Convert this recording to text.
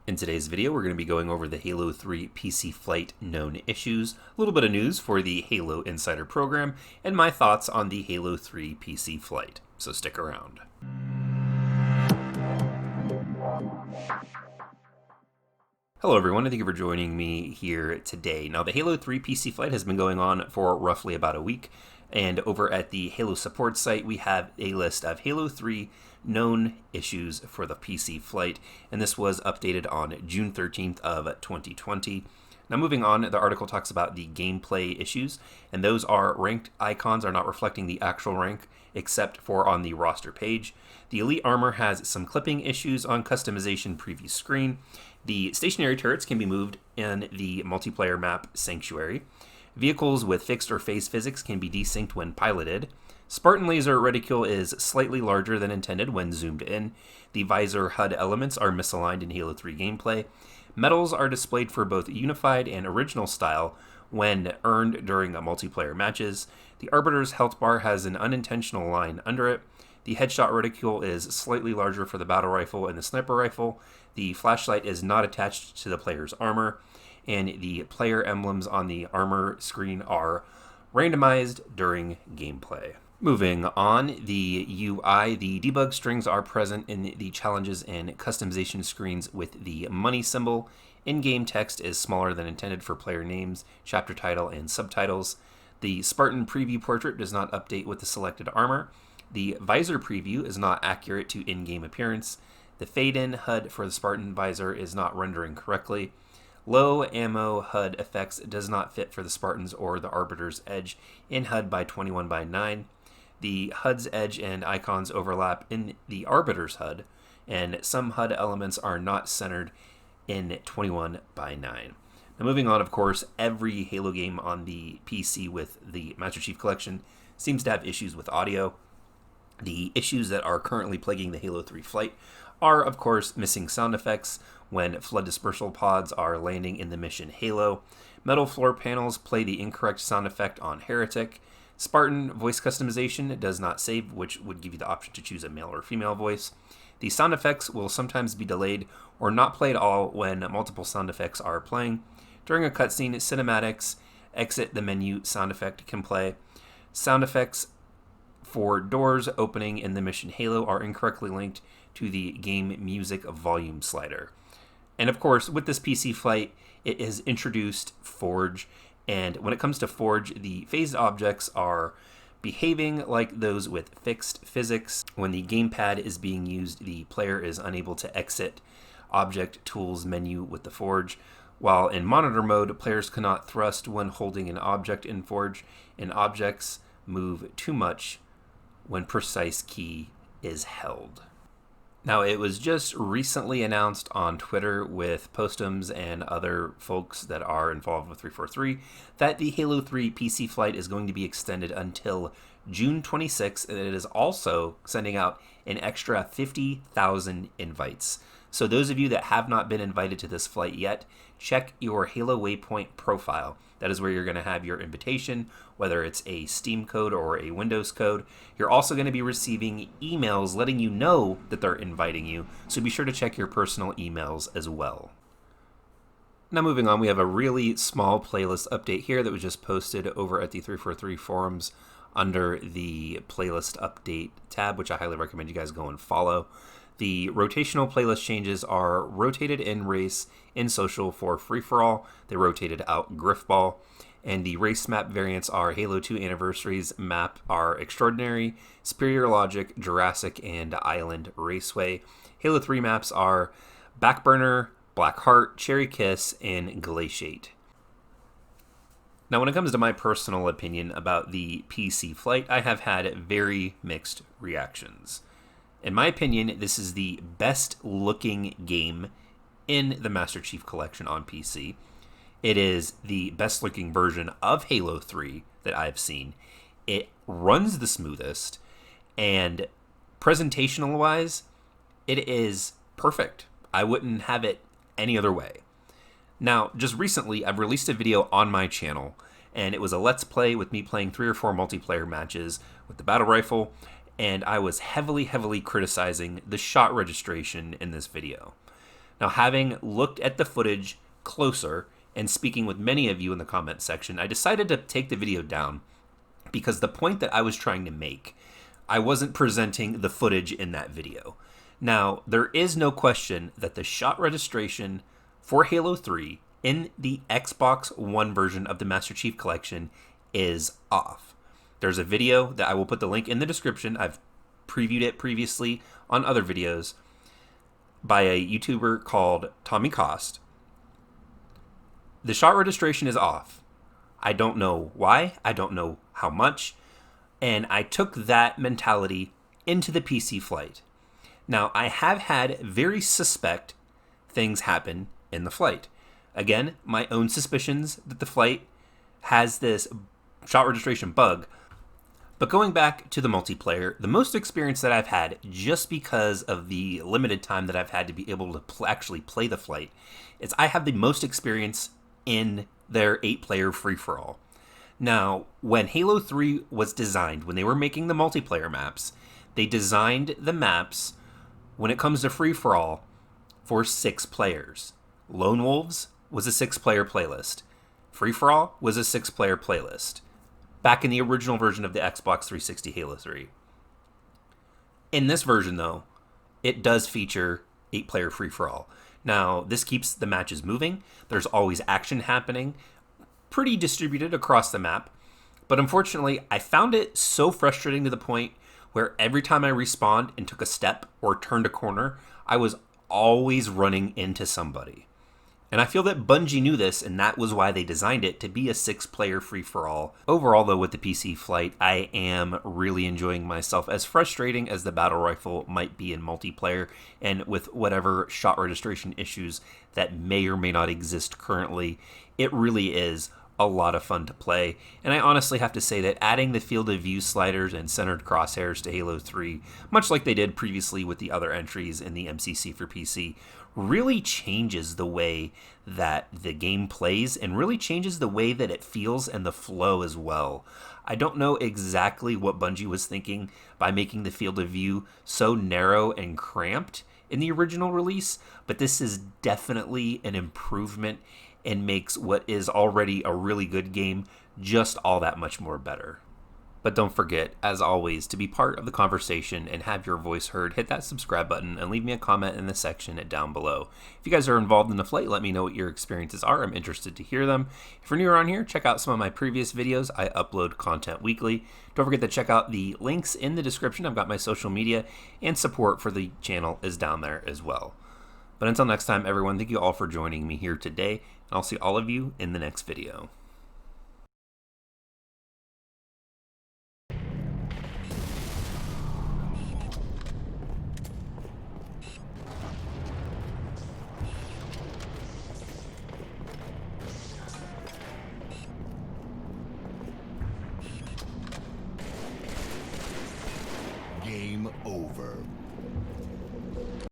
In today's video, we're going to be going over the Halo 3 PC Flight known issues, a little bit of news for the Halo Insider program, and my thoughts on the Halo 3 PC Flight. So stick around. Hello everyone, and thank you for joining me here today. Now, the Halo 3 PC Flight has been going on for roughly about a week, and over at the Halo support site, we have a list of Halo 3 known issues for the PC Flight, and this was updated on June 13th of 2020. Now, moving on, the article talks about the gameplay issues, and those are ranked icons are not reflecting the actual rank, except for on the roster page. The Elite Armor has some clipping issues on customization preview screen. The stationary turrets can be moved in the multiplayer map Sanctuary. Vehicles with fixed or phase physics can be desynced when piloted. Spartan laser reticule is slightly larger than intended when zoomed in. The visor HUD elements are misaligned in Halo 3 gameplay. Medals are displayed for both unified and original style when earned during multiplayer matches. The Arbiter's health bar has an unintentional line under it. The headshot reticule is slightly larger for the battle rifle and the sniper rifle. The flashlight is not attached to the player's armor, and the player emblems on the armor screen are randomized during gameplay. Moving on, the UI, the debug strings are present in the challenges and customization screens with the money symbol. In-game text is smaller than intended for player names, chapter title, and subtitles. The Spartan preview portrait does not update with the selected armor. The visor preview is not accurate to in-game appearance. The fade-in HUD for the Spartan visor is not rendering correctly. Low ammo HUD effects does not fit for the Spartans or the Arbiter's Edge in HUD by 21:9. The HUD's edge and icons overlap in the Arbiter's HUD, and some HUD elements are not centered in 21:9. Now, moving on, of course, every Halo game on the PC with the Master Chief Collection seems to have issues with audio. The issues that are currently plaguing the Halo 3 flight are, of course, missing sound effects when flood dispersal pods are landing in the mission Halo. Metal floor panels play the incorrect sound effect on Heretic. Spartan voice customization does not save, which would give you the option to choose a male or female voice. The sound effects will sometimes be delayed or not play at all when multiple sound effects are playing. During a cutscene, cinematics, exit the menu sound effect can play. Sound effects for doors opening in the mission Halo are incorrectly linked to the game music volume slider. And of course, with this PC Flight, it has introduced Forge. And when it comes to Forge, the phased objects are behaving like those with fixed physics. When the gamepad is being used, the player is unable to exit Object Tools menu with the Forge. While in monitor mode, players cannot thrust when holding an object in Forge, and objects move too much when precise key is held. Now, it was just recently announced on Twitter with Postums and other folks that are involved with 343 that the Halo 3 PC Flight is going to be extended until June 26th, and it is also sending out an extra 50,000 invites. So those of you that have not been invited to this flight yet, check your Halo Waypoint profile. That is where you're going to have your invitation, whether it's a Steam code or a Windows code. You're also going to be receiving emails letting you know that they're inviting you, so be sure to check your personal emails as well. Now, moving on, we have a really small playlist update here that was just posted over at the 343 forums under the playlist update tab, which I highly recommend you guys go and follow. The rotational playlist changes are rotated in race, in social for free-for-all. They rotated out Griffball. And the race map variants are Halo 2 Anniversaries map are Extraordinary, Superior Logic, Jurassic, and Island Raceway. Halo 3 maps are Backburner, Black Heart, Cherry Kiss, and Glaciate. Now, when it comes to my personal opinion about the PC Flight, I have had very mixed reactions. In my opinion, this is the best looking game in the Master Chief Collection on PC. It is the best looking version of Halo 3 that I've seen. It runs the smoothest, and presentational wise, it is perfect. I wouldn't have it any other way. Now, just recently, I've released a video on my channel, and it was a Let's Play with me playing 3 or 4 multiplayer matches with the battle rifle, and I was heavily criticizing the shot registration in this video. Now, having looked at the footage closer and speaking with many of you in the comment section, I decided to take the video down because the point that I was trying to make, I wasn't presenting the footage in that video. Now, there is no question that the shot registration for Halo 3 in the Xbox One version of the Master Chief Collection is off. There's a video that I will put the link in the description. I've previewed it previously on other videos by a YouTuber called Tommy Cost. The shot registration is off. I don't know why. I don't know how much. And I took that mentality into the PC flight. Now, I have had very suspect things happen in the flight. Again, my own suspicions that the flight has this shot registration bug. But going back to the multiplayer, the most experience that I've had, just because of the limited time that I've had to be able to actually play the flight, is I have the most experience in their 8-player free-for-all. Now, when Halo 3 was designed, when they were making the multiplayer maps, they designed the maps, when it comes to free-for-all, for 6 players. Lone Wolves was a 6-player playlist. Free-for-all was a 6-player playlist. Back in the original version of the Xbox 360 Halo 3. In this version, though, it does feature 8-player free-for-all. Now, this keeps the matches moving. There's always action happening, pretty distributed across the map. But unfortunately, I found it so frustrating to the point where every time I respawned and took a step or turned a corner, I was always running into somebody. And I feel that Bungie knew this, and that was why they designed it to be a 6-player free-for-all. Overall, though, with the PC flight, I am really enjoying myself. As frustrating as the battle rifle might be in multiplayer, and with whatever shot registration issues that may or may not exist currently, it really is a lot of fun to play. And I honestly have to say that adding the field of view sliders and centered crosshairs to Halo 3, much like they did previously with the other entries in the MCC for PC, really changes the way that the game plays and really changes the way that it feels and the flow as well. I don't know exactly what Bungie was thinking by making the field of view so narrow and cramped in the original release, but this is definitely an improvement and makes what is already a really good game just all that much more better. But don't forget, as always, to be part of the conversation and have your voice heard, hit that subscribe button and leave me a comment in the section down below. If you guys are involved in the flight, let me know what your experiences are. I'm interested to hear them. If you're new around here, check out some of my previous videos. I upload content weekly. Don't forget to check out the links in the description. I've got my social media, and support for the channel is down there as well. But until next time, everyone, thank you all for joining me here today, and I'll see all of you in the next video. Game over.